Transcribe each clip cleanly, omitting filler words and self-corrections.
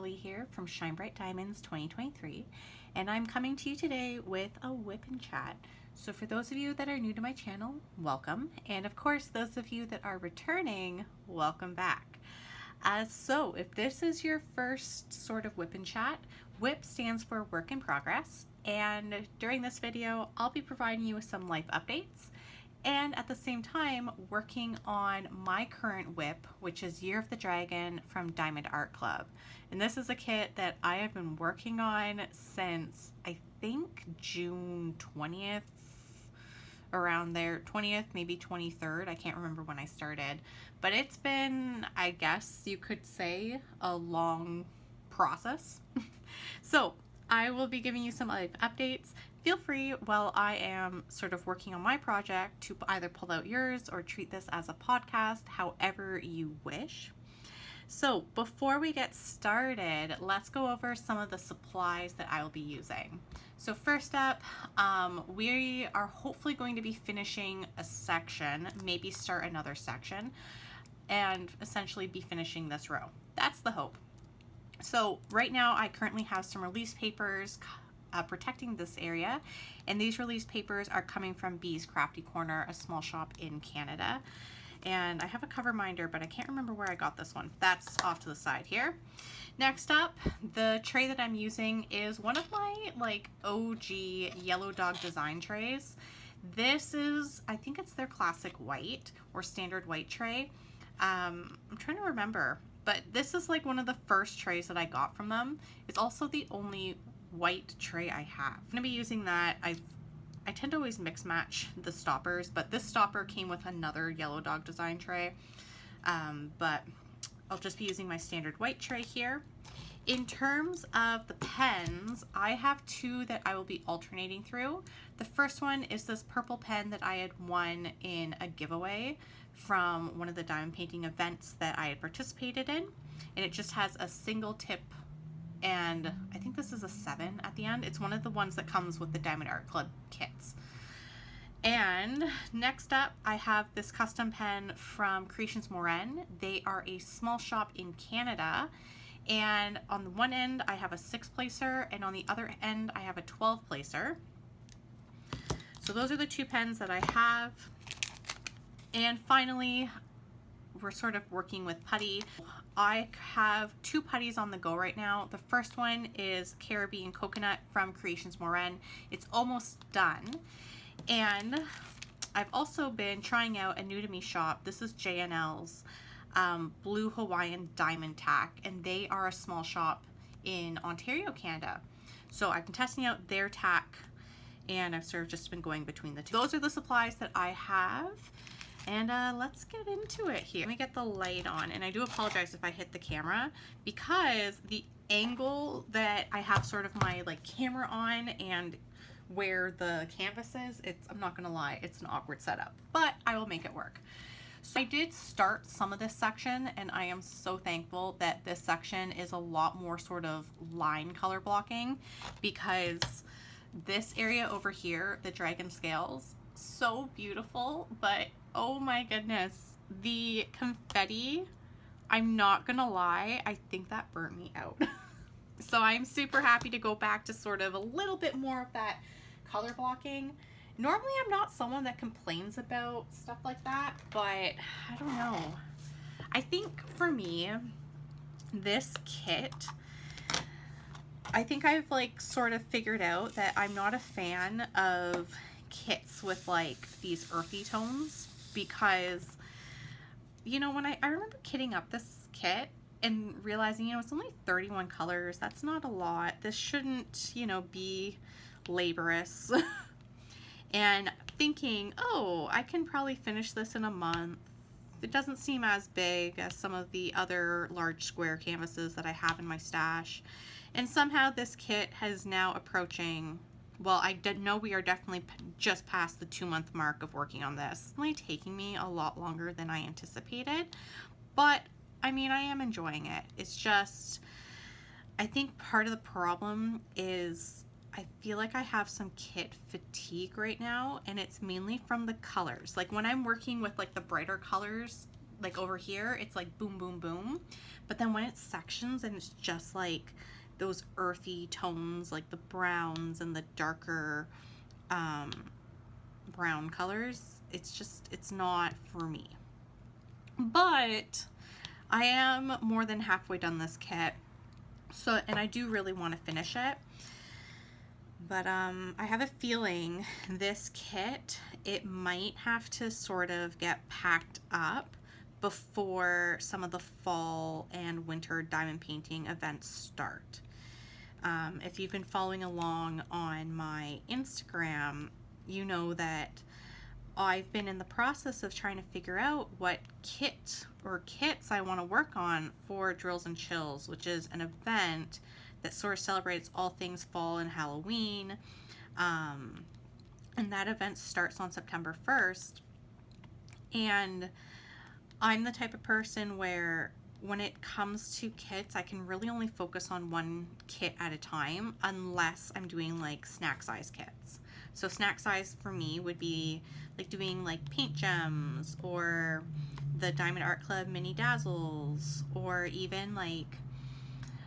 Natalie here from Shine Bright Diamonds 2023, and I'm coming to you today with a WIP'n chat. So for those of you that are new to my channel, welcome, and of course those of you that are returning, welcome back. So if this is your first sort of WIP'n chat, WIP stands for Work in Progress, and during this video I'll be providing you with some life updates and at the same time working on my current WIP, which is Year of the Dragon from Diamond Art Club. And this is a kit that I have been working on since I think June 20th, around there, 20th, maybe 23rd, I can't remember when I started, but it's been, I guess you could say, a long process. So I will be giving you some life updates. Feel free while I am sort of working on my project to either pull out yours or treat this as a podcast, however you wish. So before we get started, let's go over some of the supplies that I will be using. So first up, we are hopefully going to be finishing a section, maybe start another section, and essentially be finishing this row. That's the hope. So right now I currently have some release papers protecting this area, and these release papers are coming from Bee's Crafty Corner, a small shop in Canada. And I have a cover minder, but I can't remember where I got this one. That's off to the side here. Next up, the tray that I'm using is one of my like OG Yellow Dog design trays. This is, I think it's their classic white or standard white tray. I'm trying to remember, but this is like one of the first trays that I got from them. It's also the only white tray I have. I'm gonna be using that. I tend to always mix match the stoppers, but this stopper came with another Yellow Dog design tray, but I'll just be using my standard white tray here. In terms of the pens, I have two that I will be alternating through. The first one is this purple pen that I had won in a giveaway from one of the diamond painting events that I had participated in, and it just has a single tip, and I think this is a 7 at the end. It's one of the ones that comes with the Diamond Art Club kits. And next up, I have this custom pen from Creations Morin. They are a small shop in Canada, and on the one end I have a 6 placer, and on the other end I have a 12 placer. So those are the two pens that I have. And finally, we're sort of working with putty. I have two putties on the go right now. The first one is Caribbean Coconut from Creations Morin. It's almost done. And I've also been trying out a new to me shop. This is JNL's Blue Hawaiian Diamond Tack, and they are a small shop in Ontario, Canada. So I've been testing out their tack, and I've sort of just been going between the two. Those are the supplies that I have. And let's get into it here. Let me get the light on, and I do apologize if I hit the camera because the angle that I have sort of my like camera on and where the canvas is, I'm not gonna lie, it's an awkward setup, but I will make it work. So I did start some of this section, and I am so thankful that this section is a lot more sort of line color blocking, because this area over here, the dragon scales, so beautiful, but oh my goodness, the confetti, I'm not gonna lie, I think that burnt me out. So I'm super happy to go back to sort of a little bit more of that color blocking. Normally I'm not someone that complains about stuff like that, but I don't know. I think for me, this kit, I think I've like sort of figured out that I'm not a fan of kits with like these earthy tones, because you know, when I remember kitting up this kit and realizing, you know, it's only 31 colors, that's not a lot, this shouldn't, you know, be laborious. And thinking, oh, I can probably finish this in a month. It doesn't seem as big as some of the other large square canvases that I have in my stash. And somehow this kit has now approaching, well, I did know we are definitely just past the 2-month mark of working on this. It's only taking me a lot longer than I anticipated, but I mean, I am enjoying it. It's just, I think part of the problem is I feel like I have some kit fatigue right now, and it's mainly from the colors. Like when I'm working with like the brighter colors, like over here, it's like boom, boom, boom. But then when it's sections and it's just like those earthy tones, like the browns and the darker brown colors, it's not for me. But I am more than halfway done this kit. So, and I do really want to finish it. But I have a feeling this kit, it might have to sort of get packed up before some of the fall and winter diamond painting events start. If you've been following along on my Instagram, you know that I've been in the process of trying to figure out what kit or kits I want to work on for Drills and Chills, which is an event that sort of celebrates all things fall and Halloween. And that event starts on September 1st. And I'm the type of person where when it comes to kits, I can really only focus on one kit at a time unless I'm doing like snack size kits. So snack size for me would be like doing like paint gems or the Diamond Art Club mini dazzles, or even like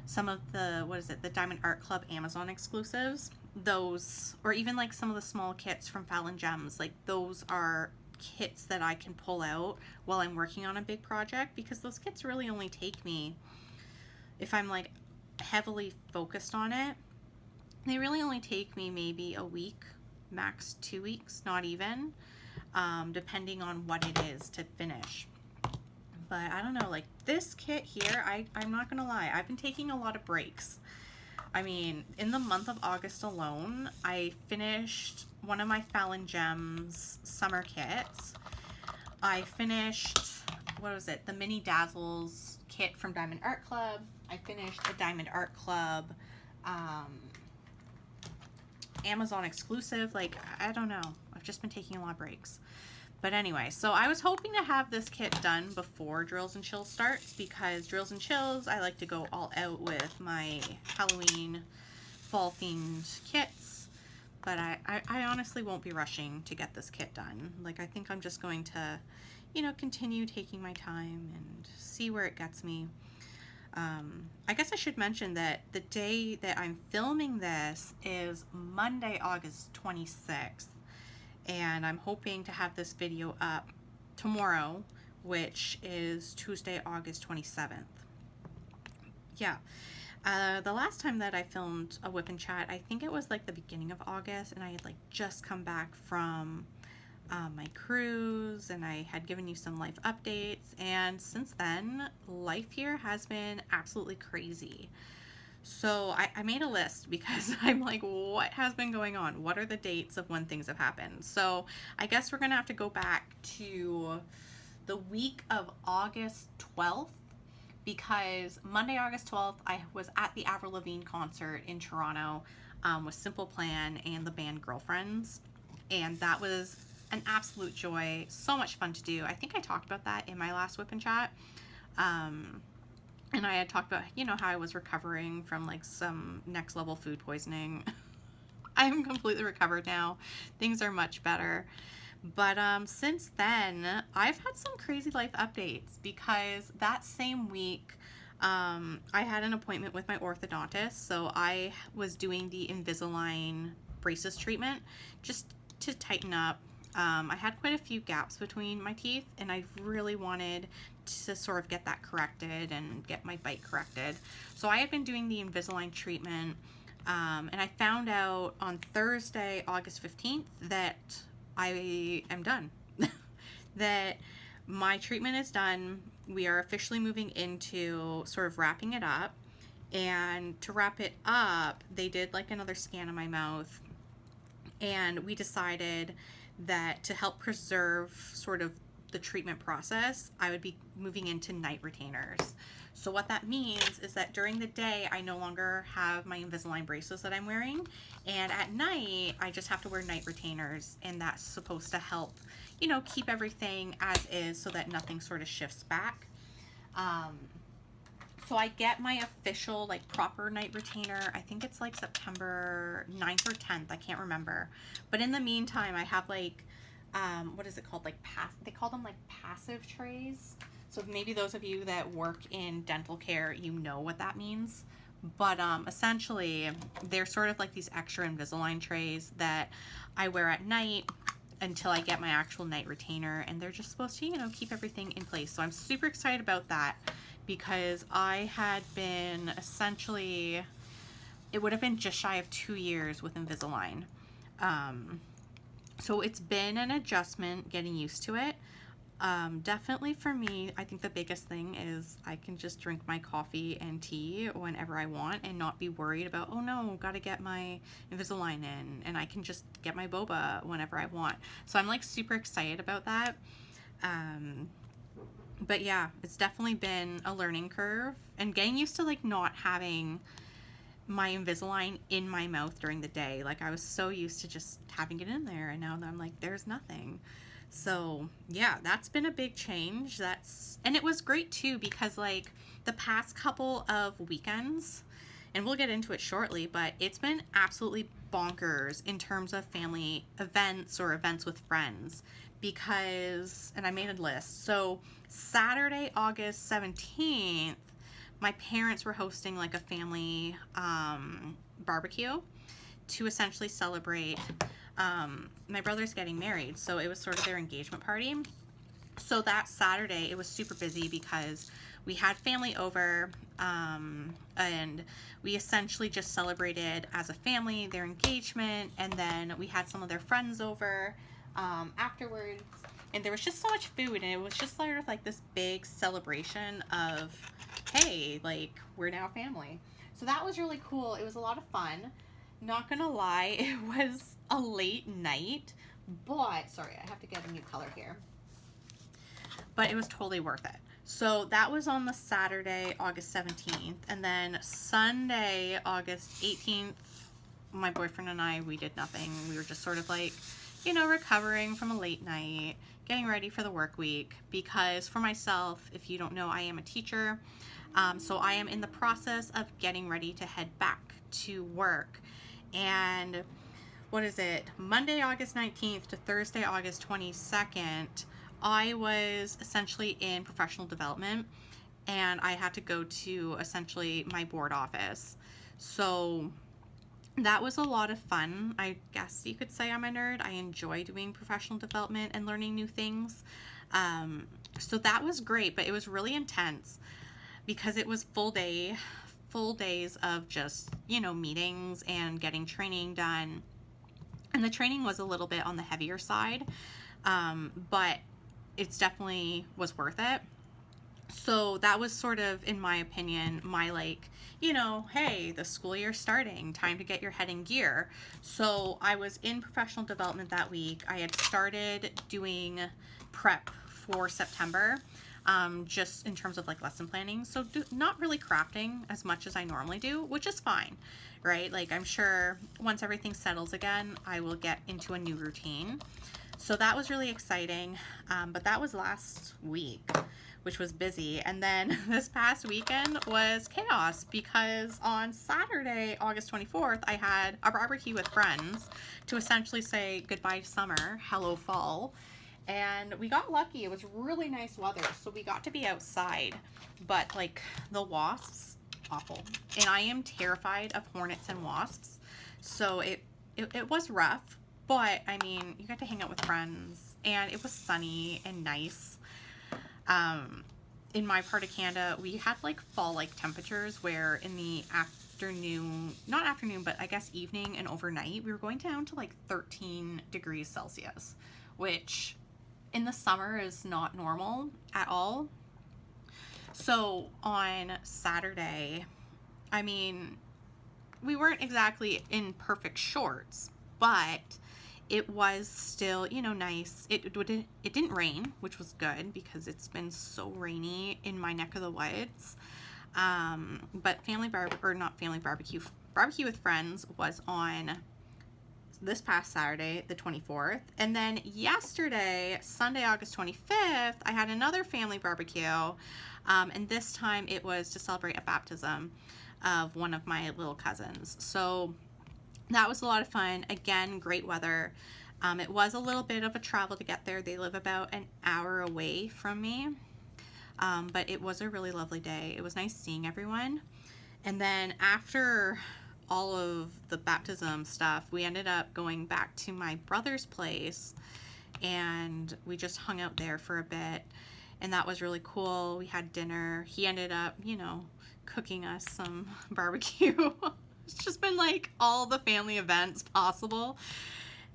some of the, the Diamond Art Club Amazon exclusives. Those, or even like some of the small kits from Fallon Gems, like those are kits that I can pull out while I'm working on a big project, because those kits really only take me, if I'm like heavily focused on it, they really only take me maybe a week, max 2 weeks, not even, depending on what it is to finish. But I don't know, like this kit here, I'm not gonna lie, I've been taking a lot of breaks. I mean, in the month of August alone, I finished one of my Fallon Gems summer kits. I finished, the Mini Dazzles kit from Diamond Art Club. I finished a Diamond Art Club Amazon exclusive. Like, I don't know. I've just been taking a lot of breaks. But anyway, so I was hoping to have this kit done before Drills and Chills starts, because Drills and Chills, I like to go all out with my Halloween fall themed kits. But I honestly won't be rushing to get this kit done. Like, I think I'm just going to, you know, continue taking my time and see where it gets me. I guess I should mention that the day that I'm filming this is Monday, August 26th. And I'm hoping to have this video up tomorrow, which is Tuesday, August 27th. Yeah. The last time that I filmed a WIP'n chat, I think it was like the beginning of August, and I had like just come back from my cruise, and I had given you some life updates. And since then, life here has been absolutely crazy. So I made a list, because I'm like, what has been going on? What are the dates of when things have happened? So I guess we're going to have to go back to the week of August 12th, because Monday, August 12th, I was at the Avril Lavigne concert in Toronto with Simple Plan and the band Girlfriends. And that was an absolute joy. So much fun to do. I think I talked about that in my last WIP'n chat. And I had talked about, you know, how I was recovering from like some next level food poisoning. I'm completely recovered now. Things are much better. But since then, I've had some crazy life updates, because that same week, I had an appointment with my orthodontist. So I was doing the Invisalign braces treatment just to tighten up. I had quite a few gaps between my teeth, and I really wanted to sort of get that corrected and get my bite corrected. So I had been doing the Invisalign treatment, and I found out on Thursday, August 15th, that I am done. That my treatment is done. We are officially moving into sort of wrapping it up. And to wrap it up, they did like another scan of my mouth, and we decided that to help preserve sort of the treatment process, I would be moving into night retainers. So what that means is that during the day, I no longer have my Invisalign braces that I'm wearing, and at night, I just have to wear night retainers, and that's supposed to help, you know, keep everything as is so that nothing sort of shifts back. So I get my official, like, proper night retainer, I think it's like September 9th or 10th, I can't remember. But in the meantime, I have like, what is it called? Like, they call them like passive trays. So maybe those of you that work in dental care, you know what that means. But essentially, they're sort of like these extra Invisalign trays that I wear at night until I get my actual night retainer, and they're just supposed to, you know, keep everything in place. So I'm super excited about that because I had been essentially, it would have been just shy of 2 years with Invisalign. So it's been an adjustment getting used to it. Definitely for me, I think the biggest thing is I can just drink my coffee and tea whenever I want and not be worried about, oh no, gotta get my Invisalign in, and I can just get my boba whenever I want. So I'm like super excited about that. But yeah, it's definitely been a learning curve and getting used to like not having my Invisalign in my mouth during the day. Like I was so used to just having it in there, and now I'm like, there's nothing. So yeah, that's been a big change. And it was great too because like the past couple of weekends, and we'll get into it shortly, but it's been absolutely bonkers in terms of family events or events with friends because, and I made a list. So Saturday, August 17th, my parents were hosting like a family barbecue to essentially celebrate my brother's getting married. So it was sort of their engagement party. So that Saturday, it was super busy because we had family over and we essentially just celebrated as a family their engagement, and then we had some of their friends over afterwards, and there was just so much food, and it was just sort of like this big celebration of, hey, like we're now family. So that was really cool. It was a lot of fun. Not gonna lie, it was a late night, but sorry, I have to get a new color here. But it was totally worth it. So that was on the Saturday, August 17th, and then Sunday, August 18th, my boyfriend and I, we did nothing. We were just sort of like, you know, recovering from a late night, getting ready for the work week, because for myself, if you don't know, I am a teacher. So I am in the process of getting ready to head back to work. And what is it? Monday, August 19th to Thursday, August 22nd, I was essentially in professional development, and I had to go to essentially my board office. So that was a lot of fun. I guess you could say I'm a nerd. I enjoy doing professional development and learning new things. So that was great, but it was really intense because it was full days of just, you know, meetings and getting training done. And the training was a little bit on the heavier side, but it's definitely was worth it. So that was sort of, in my opinion, my like, you know, hey, the school year's starting, time to get your head in gear. So I was in professional development that week. I had started doing prep for September, just in terms of like lesson planning. So not really crafting as much as I normally do, which is fine, right? Like I'm sure once everything settles again, I will get into a new routine. So that was really exciting, but that was last week, which was busy. And then this past weekend was chaos because on Saturday, August 24th, I had a barbecue with friends to essentially say goodbye to summer, hello fall. And we got lucky. It was really nice weather, so we got to be outside. But like the wasps, awful. And I am terrified of hornets and wasps. So it was rough. But, I mean, you got to hang out with friends, and it was sunny and nice. In my part of Canada, we had, like, fall-like temperatures where in the afternoon, not afternoon, but I guess evening and overnight, we were going down to, like, 13 degrees Celsius, which in the summer is not normal at all. So, on Saturday, I mean, we weren't exactly in perfect shorts, but it was still, you know, nice. It didn't rain, which was good because it's been so rainy in my neck of the woods. But barbecue with friends was on this past Saturday, the 24th. And then yesterday, Sunday, August 25th, I had another family barbecue. And this time it was to celebrate a baptism of one of my little cousins. So that was a lot of fun. Again, great weather. It was a little bit of a travel to get there. They live about an hour away from me. But it was a really lovely day. It was nice seeing everyone. And then after all of the baptism stuff, we ended up going back to my brother's place, and we just hung out there for a bit, and that was really cool. We had dinner. He ended up, cooking us some barbecue. It's just been like all the family events possible.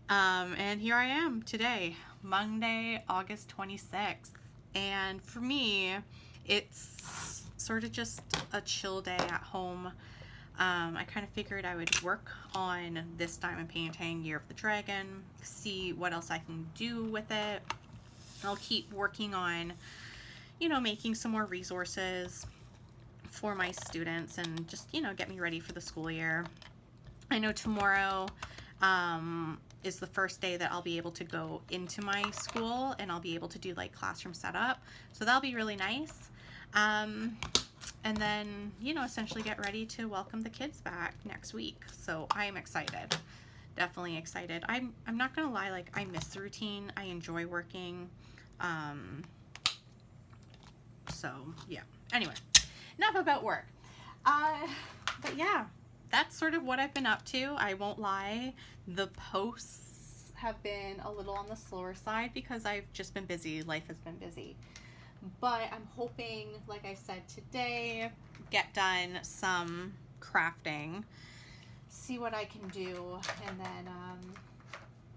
And here I am today, Monday, August 26th. And for me, it's sort of just a chill day at home. I kind of figured I would work on this diamond painting, Year of the Dragon, see what else I can do with it. I'll keep working on, making some more resources for my students and just, get me ready for the school year. I know tomorrow is the first day that I'll be able to go into my school, and I'll be able to do like classroom setup. So that'll be really nice. And then, essentially get ready to welcome the kids back next week. So I am excited. Definitely excited. I'm not gonna lie, like, I miss the routine. I enjoy working. So yeah. Anyway, enough about work. But yeah, that's sort of what I've been up to. I won't lie, the posts have been a little on the slower side because I've just been busy. Life has been busy. But I'm hoping, like I said today, get done some crafting, see what I can do, and then,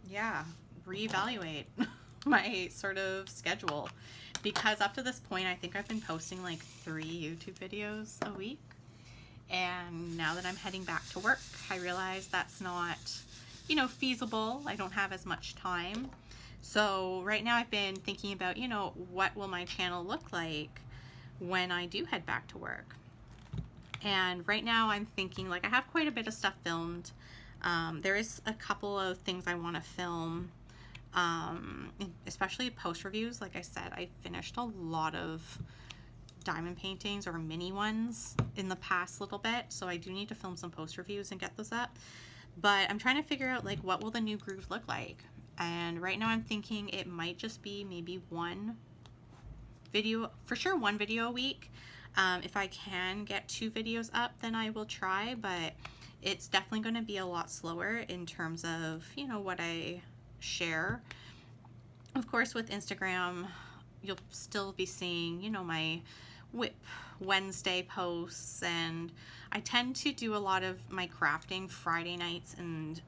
yeah, reevaluate my sort of schedule. Because up to this point, I think I've been posting like 3 YouTube videos a week. And now that I'm heading back to work, I realize that's not, feasible. I don't have as much time. So right now I've been thinking about, what will my channel look like when I do head back to work. And right now I'm thinking, like, I have quite a bit of stuff filmed. There is a couple of things I want to film, especially post reviews. Like I said, I finished a lot of diamond paintings or mini ones in the past little bit, so I do need to film some post reviews and get those up. But I'm trying to figure out, like, what will the new groove look like. And right now I'm thinking it might just be maybe one video, for sure one video a week. If I can get 2 videos up, then I will try, but it's definitely going to be a lot slower in terms of, what I share. Of course, with Instagram, you'll still be seeing, my WIP Wednesday posts, and I tend to do a lot of my crafting Friday nights and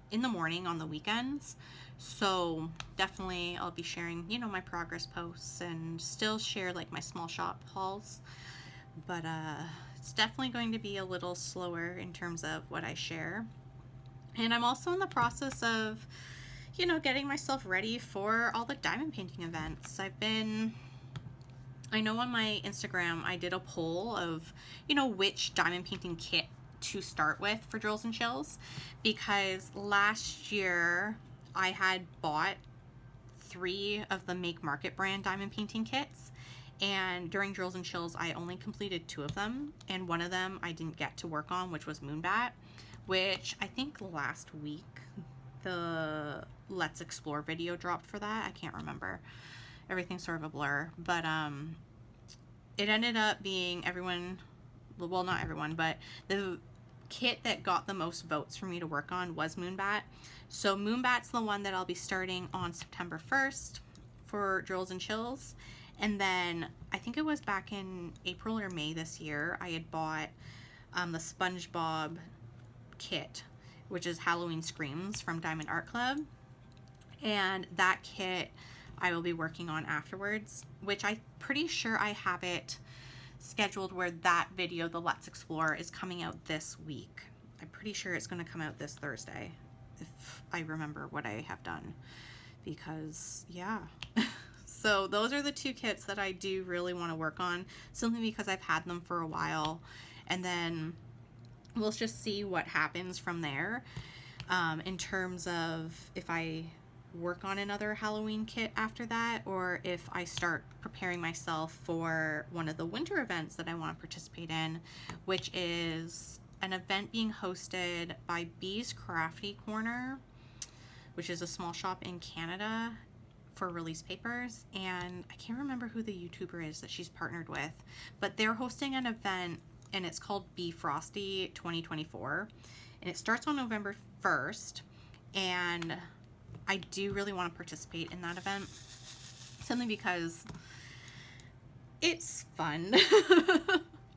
in the morning on the weekends. So definitely I'll be sharing, my progress posts, and still share like my small shop hauls. But it's definitely going to be a little slower in terms of what I share. And I'm also in the process of, getting myself ready for all the diamond painting events. I know on my Instagram I did a poll of, which diamond painting kit to start with for Drills and Chills, because last year I had bought 3 of the Make Market brand diamond painting kits, and during Drills and Chills I only completed 2 of them, and one of them I didn't get to work on, which was Moonbat, which I think last week the Let's Explore video dropped for that. I can't remember. Everything's sort of a blur, but it ended up being well, not everyone, but the kit that got the most votes for me to work on was Moonbat. So Moonbat's the one that I'll be starting on September 1st for Drills and Chills. And then I think it was back in April or May this year, I had bought the SpongeBob kit, which is Halloween Screams from Diamond Art Club. And that kit I will be working on afterwards, which I'm pretty sure I have it scheduled where that video, the Let's Explore, is coming out this week. I'm pretty sure it's going to come out this Thursday, if I remember what I have done, because yeah. So those are the 2 kits that I do really want to work on, simply because I've had them for a while, and then we'll just see what happens from there, in terms of if I work on another Halloween kit after that, or if I start preparing myself for one of the winter events that I want to participate in, which is an event being hosted by Bee's Crafty Corner, which is a small shop in Canada, for release papers, and I can't remember who the YouTuber is that she's partnered with, but they're hosting an event and it's called Be Frosty 2024, and it starts on November 1st, and I do really want to participate in that event, simply because it's fun.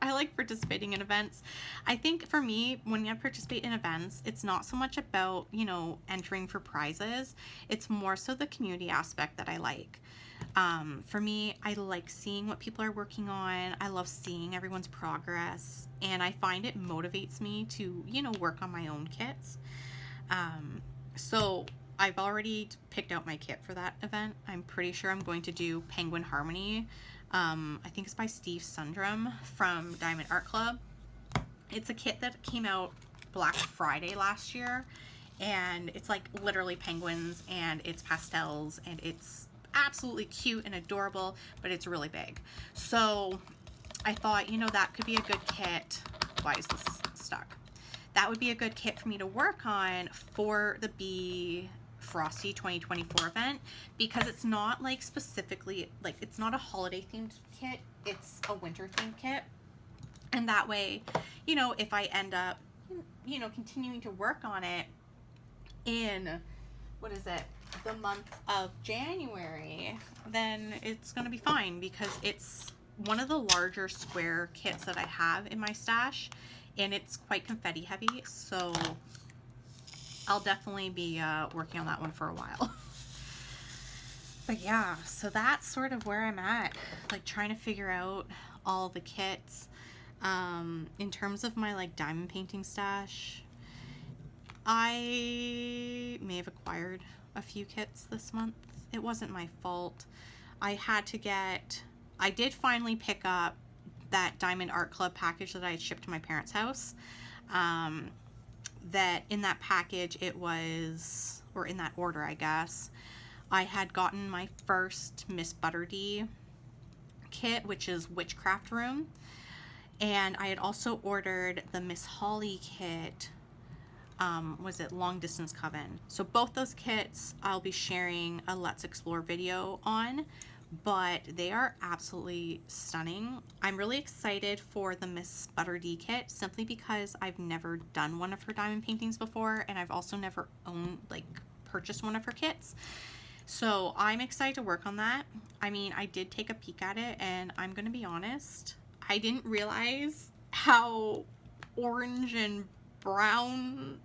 I like participating in events. I think for me, when I participate in events, it's not so much about, you know, entering for prizes. It's more so the community aspect that I like. For me, I like seeing what people are working on. I love seeing everyone's progress, and I find it motivates me to, you know, work on my own kits. So I've already picked out my kit for that event. I'm pretty sure I'm going to do Penguin Harmony. I think it's by Steve Sundrum from Diamond Art Club. It's a kit that came out Black Friday last year, and it's like literally penguins, and it's pastels, and it's absolutely cute and adorable, but it's really big. So I thought, you know, that could be a good kit. Why is this stuck? That would be a good kit for me to work on for the Be Frosty 2024 event, because it's not like specifically, like, it's not a holiday themed kit, it's a winter themed kit. And that way, you know, if I end up, you know, continuing to work on it in, what is it, the month of January, then it's going to be fine, because it's one of the larger square kits that I have in my stash, and it's quite confetti heavy, so I'll definitely be working on that one for a while. But yeah, so that's sort of where I'm at, like trying to figure out all the kits. In terms of my like diamond painting stash, I may have acquired a few kits this month. It wasn't my fault. I did finally pick up that Diamond Art Club package that I had shipped to my parents' house. That in that package it was, or in that order I guess, I had gotten my first Miss Butterdee kit, which is Witchcraft Room, and I had also ordered the Miss Holly kit, was it Long Distance Coven. So both those kits I'll be sharing a Let's Explore video on, but they are absolutely stunning. I'm really excited for the Miss Butterdee kit, simply because I've never done one of her diamond paintings before, and I've also never purchased one of her kits. So I'm excited to work on that. I mean, I did take a peek at it, and I'm gonna be honest, I didn't realize how orange and brown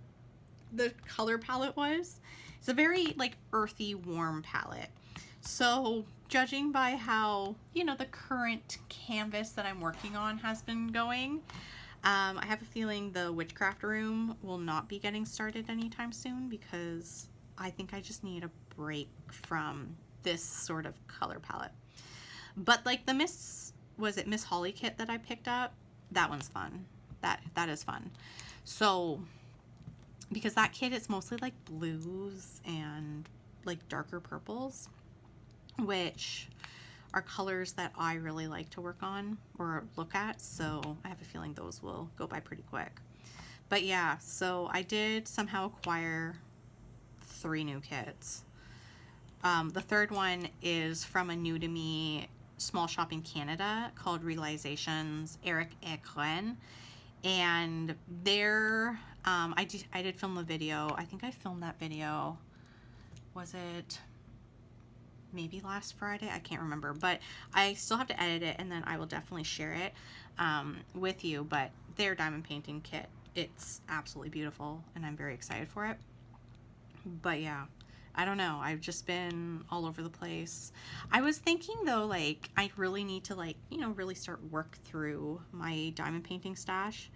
the color palette was. It's a very like earthy, warm palette. So judging by how, you know, the current canvas that I'm working on has been going, I have a feeling the Witchcraft Room will not be getting started anytime soon, because I think I just need a break from this sort of color palette. But like the Miss Holly kit that I picked up, that one's fun. That is fun. So because that kit is mostly like blues and like darker purples, which are colors that I really like to work on or look at, so I have a feeling those will go by pretty quick. But yeah, so I did somehow acquire 3 new kits. The third one is from a new to me small shop in Canada called Realizations Eric Ekren, and they're I did film a video. I think I filmed that video, was it maybe last Friday? I can't remember, but I still have to edit it, and then I will definitely share it with you. But their diamond painting kit, it's absolutely beautiful, and I'm very excited for it. But yeah, I don't know, I've just been all over the place. I was thinking though, like, I really need to, like, you know, really start work through my diamond painting stash.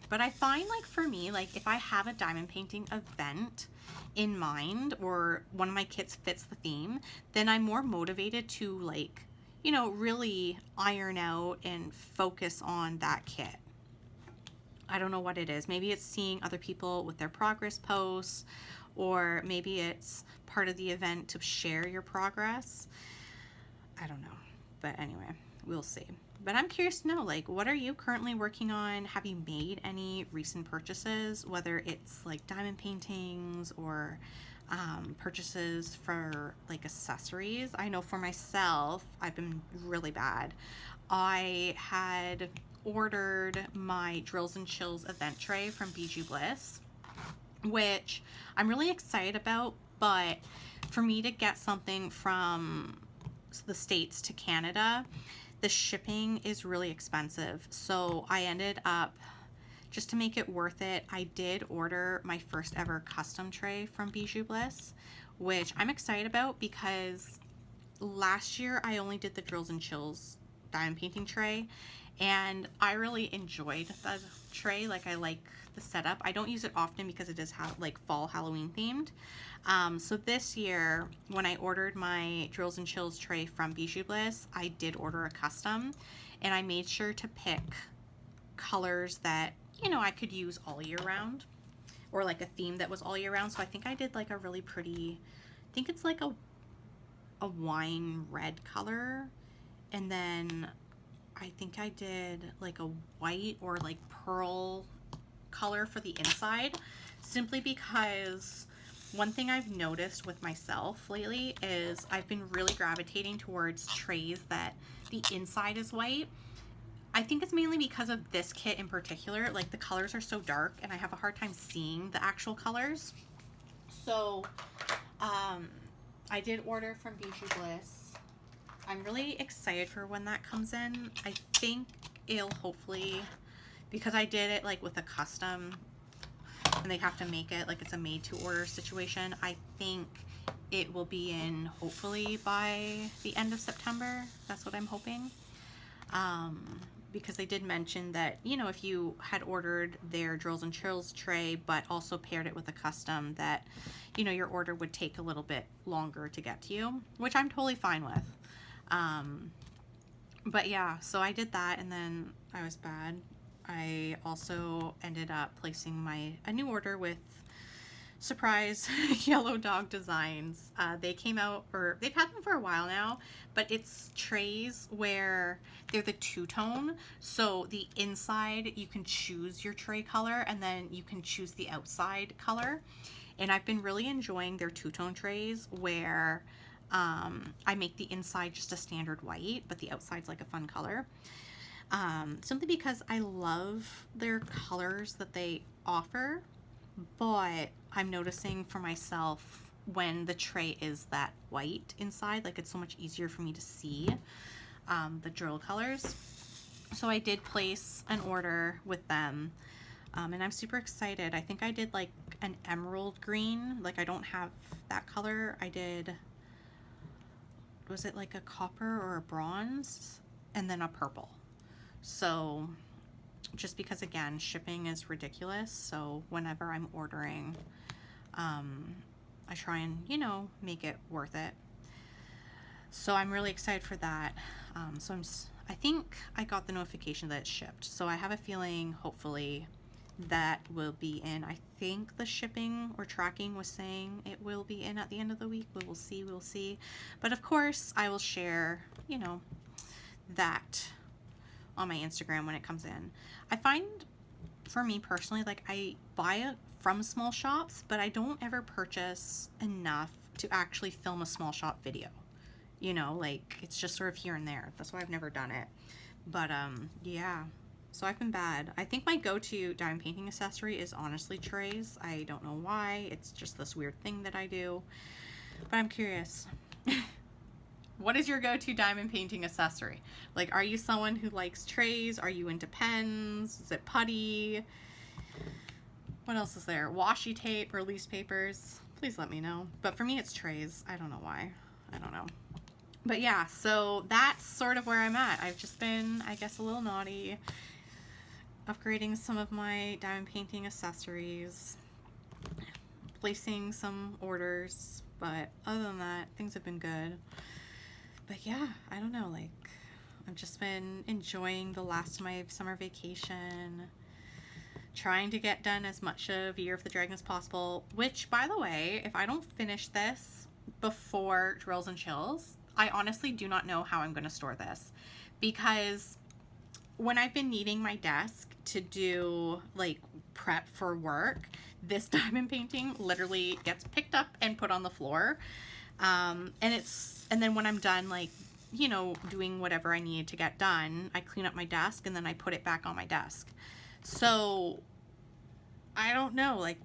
But I find, like, for me, like, if I have a diamond painting event in mind, or one of my kits fits the theme, then I'm more motivated to, like, you know, really iron out and focus on that kit. I don't know what it is. Maybe it's seeing other people with their progress posts, or maybe it's part of the event to share your progress. I don't know. But anyway, we'll see. But I'm curious to know, like, what are you currently working on? Have you made any recent purchases, whether it's like diamond paintings or purchases for like accessories. I know for myself, I've been really bad. I had ordered my Drills and Chills event tray from Bijou Bliss, which I'm really excited about, but for me to get something from the States to Canada, the shipping is really expensive. So I ended up, just to make it worth it, I did order my first ever custom tray from Bijou Bliss, which I'm excited about because last year I only did the Drills and Chills diamond painting tray, and I really enjoyed the tray. Like, I like the setup. I don't use it often because it is like fall Halloween themed. So this year, when I ordered my Drills and Chills tray from Bijou Bliss, I did order a custom, and I made sure to pick colors that, you know, I could use all year round, or like a theme that was all year round. So I think I did like a really pretty, I think it's like a wine red color, and then I think I did like a white or like pearl color for the inside, simply because one thing I've noticed with myself lately is I've been really gravitating towards trays that the inside is white. I think it's mainly because of this kit in particular. Like, the colors are so dark and I have a hard time seeing the actual colors. So I did order from Bijou Bliss. I'm really excited for when that comes in. I think it'll hopefully, because I did it like with a custom and they have to make it like it's a made to order situation, I think it will be in hopefully by the end of September. That's what I'm hoping. Because they did mention that, you know, if you had ordered their Drills and Chills tray but also paired it with a custom, that, you know, your order would take a little bit longer to get to you, which I'm totally fine with. But yeah, so I did that, and then I was bad. I also ended up placing a new order with surprise Yellow Dog Designs. They came out, or they've had them for a while now, but it's trays where they're the two-tone. So the inside, you can choose your tray color, and then you can choose the outside color. And I've been really enjoying their two-tone trays where I make the inside just a standard white, but the outside's like a fun color. Simply because I love their colors that they offer, but I'm noticing for myself when the tray is that white inside, like, it's so much easier for me to see the drill colors. So I did place an order with them, and I'm super excited. I think I did like an emerald green. Like, I don't have that color. I did, was it like a copper or a bronze, and then a purple. So just because, again, shipping is ridiculous, so whenever I'm ordering, I try and, you know, make it worth it. So I'm really excited for that. I think I got the notification that it's shipped, so I have a feeling hopefully that will be in. I think the shipping or tracking was saying it will be in at the end of the week. We'll see. But of course, I will share, you know, that on my Instagram when it comes in. I find, for me personally, like, I buy it from small shops, but I don't ever purchase enough to actually film a small shop video. You know, like, it's just sort of here and there. That's why I've never done it. But yeah, so I've been bad. I think my go-to diamond painting accessory is honestly trays. I don't know why. It's just this weird thing that I do. But I'm curious. What is your go-to diamond painting accessory? Like, are you someone who likes trays? Are you into pens? Is it putty? What else is there? Washi tape, release papers? Please let me know. But for me, it's trays. I don't know why. I don't know. But yeah, so that's sort of where I'm at. I've just been, I guess, a little naughty, upgrading some of my diamond painting accessories, placing some orders, but other than that, things have been good. But yeah, I don't know, like, I've just been enjoying the last of my summer vacation, trying to get done as much of Year of the Dragon as possible, which, by the way, if I don't finish this before Drills and Chills, I honestly do not know how I'm going to store this, because when I've been needing my desk to do like prep for work, this diamond painting literally gets picked up and put on the floor. And then when I'm done, like, you know, doing whatever I need to get done, I clean up my desk and then I put it back on my desk. So I don't know, like,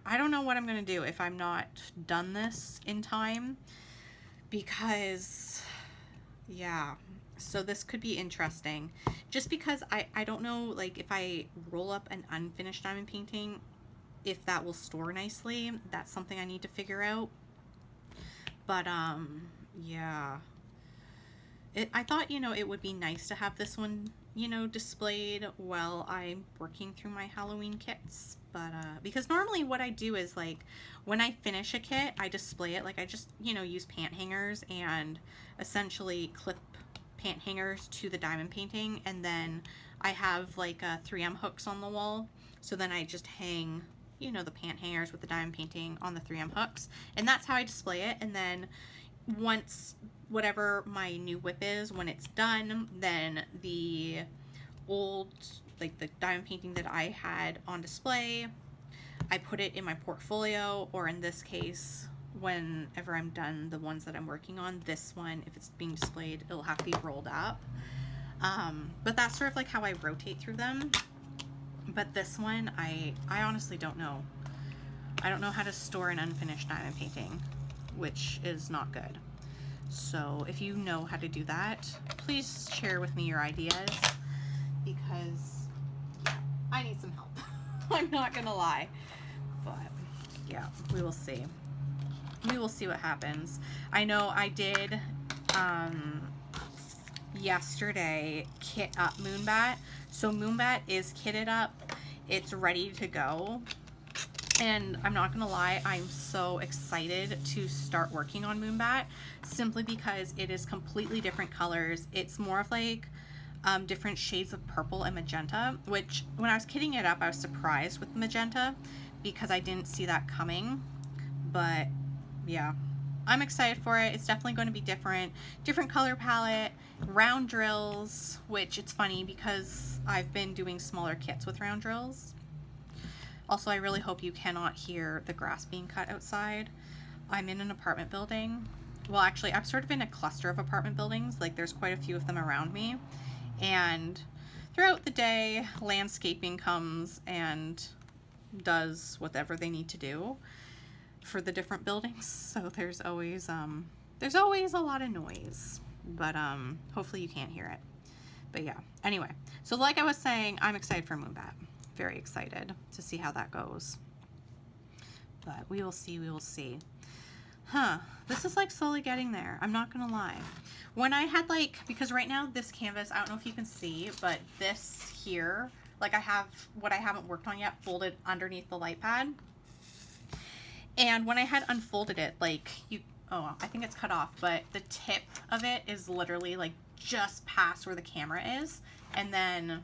I don't know what I'm going to do if I'm not done this in time, because, yeah, so this could be interesting, just because I don't know, like, if I roll up an unfinished diamond painting, if that will store nicely. That's something I need to figure out. But, yeah, I thought, you know, it would be nice to have this one, you know, displayed while I'm working through my Halloween kits. But, because normally what I do is, like, when I finish a kit, I display it. Like, I just, you know, use pant hangers and essentially clip pant hangers to the diamond painting. And then I have, like, 3M hooks on the wall. So then I just hang, you know, the pant hangers with the diamond painting on the 3M hooks. And that's how I display it. And then once whatever my new WIP is, when it's done, then the old, like the diamond painting that I had on display, I put it in my portfolio, or in this case, whenever I'm done the ones that I'm working on, this one, if it's being displayed, it'll have to be rolled up. But that's sort of like how I rotate through them. But this one, I honestly don't know. I don't know how to store an unfinished diamond painting, which is not good. So if you know how to do that, please share with me your ideas, because yeah, I need some help. I'm not gonna lie, but yeah, we will see. We will see what happens. I know I did yesterday kit up Moonbat. So Moonbat is kitted up. It's ready to go. And I'm not gonna lie, I'm so excited to start working on Moonbat, simply because it is completely different colors. It's more of like different shades of purple and magenta, which when I was kitting it up, I was surprised with the magenta because I didn't see that coming. But yeah, I'm excited for it. It's definitely going to be different color palette, round drills, which it's funny because I've been doing smaller kits with round drills. Also, I really hope you cannot hear the grass being cut outside. I'm in an apartment building. Well, actually, I'm sort of in a cluster of apartment buildings. Like, there's quite a few of them around me. And throughout the day, landscaping comes and does whatever they need to do for the different buildings. So there's always a lot of noise. But hopefully you can't hear it. But yeah, anyway. So like I was saying, I'm excited for Moonbat. Very excited to see how that goes. But we will see, we will see. This is like slowly getting there. I'm not gonna lie. When I had like, because right now this canvas, I don't know if you can see, but this here, like I have what I haven't worked on yet folded underneath the light pad. And when I had unfolded it, like I think it's cut off, but the tip of it is literally like just past where the camera is. And then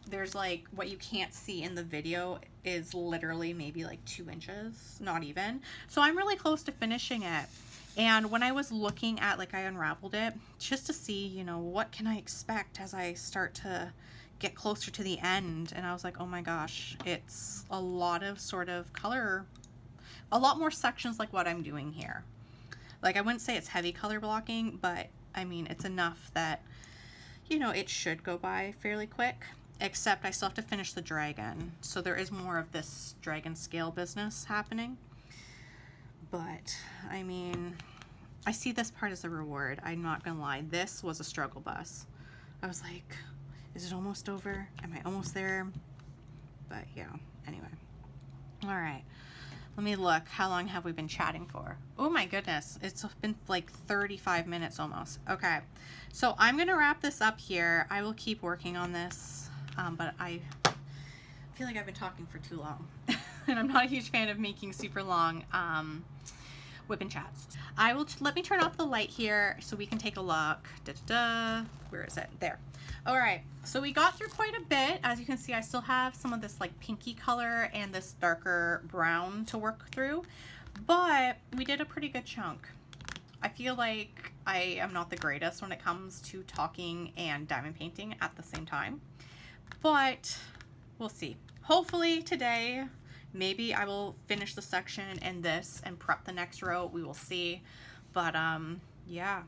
there's like what you can't see in the video is literally maybe like 2 inches, not even. So I'm really close to finishing it. And when I was looking at, like, I unraveled it just to see, you know, what can I expect as I start to get closer to the end. And I was like, oh my gosh, it's a lot of sort of color, a lot more sections like what I'm doing here. Like, I wouldn't say it's heavy color blocking, but I mean, it's enough that, you know, it should go by fairly quick. Except I still have to finish the dragon. So there is more of this dragon scale business happening. But, I mean, I see this part as a reward. I'm not gonna lie. This was a struggle bus. I was like, is it almost over? Am I almost there? But yeah, anyway. All right. Let me look. How long have we been chatting for? Oh my goodness. It's been like 35 minutes almost. Okay. So I'm gonna wrap this up here. I will keep working on this. But I feel like I've been talking for too long. And I'm not a huge fan of making super long WIP'n chats. Let me turn off the light here so we can take a look. Where is it? There. All right. So we got through quite a bit. As you can see, I still have some of this like pinky color and this darker brown to work through. But we did a pretty good chunk. I feel like I am not the greatest when it comes to talking and diamond painting at the same time, but we'll see. Hopefully today, maybe I will finish the section and this and prep the next row. We will see. But yeah,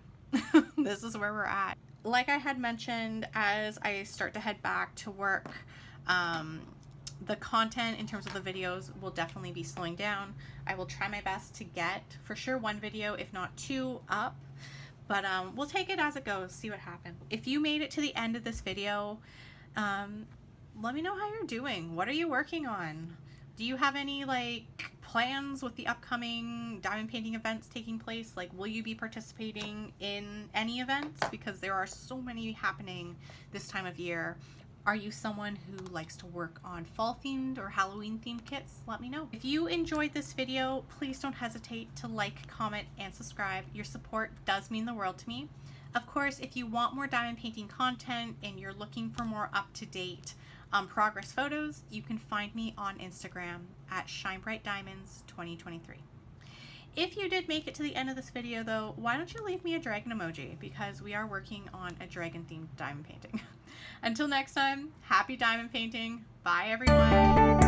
this is where we're at. Like I had mentioned, as I start to head back to work, the content in terms of the videos will definitely be slowing down. I will try my best to get for sure one video, if not two, up. But we'll take it as it goes, see what happens. If you made it to the end of this video, let me know how you're doing. What are you working on? Do you have any like plans with the upcoming diamond painting events taking place? Like, will you be participating in any events? Because there are so many happening this time of year. Are you someone who likes to work on fall themed or Halloween themed kits? Let me know. If you enjoyed this video, please don't hesitate to like, comment, and subscribe. Your support does mean the world to me. Of course, if you want more diamond painting content and you're looking for more up-to-date progress photos, you can find me on Instagram at ShineBrightDiamonds2023. If you did make it to the end of this video though, why don't you leave me a dragon emoji, because we are working on a dragon themed diamond painting. Until next time, happy diamond painting. Bye everyone.